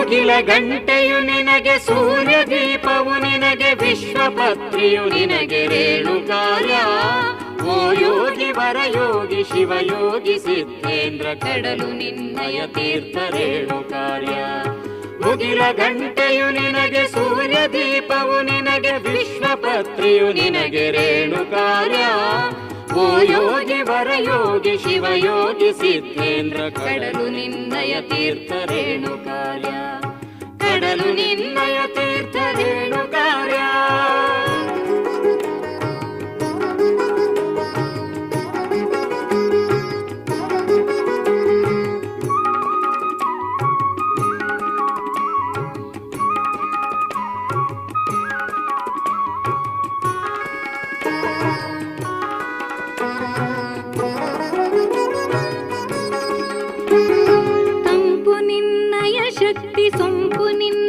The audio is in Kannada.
ಮುಗಿಲ ಗಂಟೆಯು ನಿನಗೆ, ಸೂರ್ಯ ದೀಪವು ನಿನಗೆ, ವಿಶ್ವಪತ್ರಿಯು ನಿನಗೆ ರೇಣುಕಾರ್ಯ. ಓ ಯೋಗಿ ವರಯೋಗಿ ಶಿವಯೋಗಿ ಸಿದ್ಧೇಂದ್ರ, ಕಡಲು ನಿನ್ನಯ ತೀರ್ಥ ರೇಣುಕಾರ್ಯ. ಮುಗಿಲ ಗಂಟೆಯು ನಿನಗೆ, ಸೂರ್ಯ ದೀಪವು ನಿನಗೆ, ವಿಶ್ವಪತ್ರಿಯು ನಿನಗೆ ರೇಣುಕಾರ್ಯ. ಓ ಯೋಗಿ ವರಯೋಗಿ ಶಿವಯೋಗಿ ಸಿದ್ಧೇಂದ್ರ, ಕಡಲು ನಿನ್ನಯ ತೀರ್ಥ ರೇಣುಕಾರ್ಯ. ಕಡಲು ನಿನ್ನಯ ತೀರ್ಥ ರೇಣುಕಾರ್ಯ. ತಂಪು ನಿನ್ನಯ ಶಕ್ತಿ, ಸೊಂಪು ನಿನ್ನ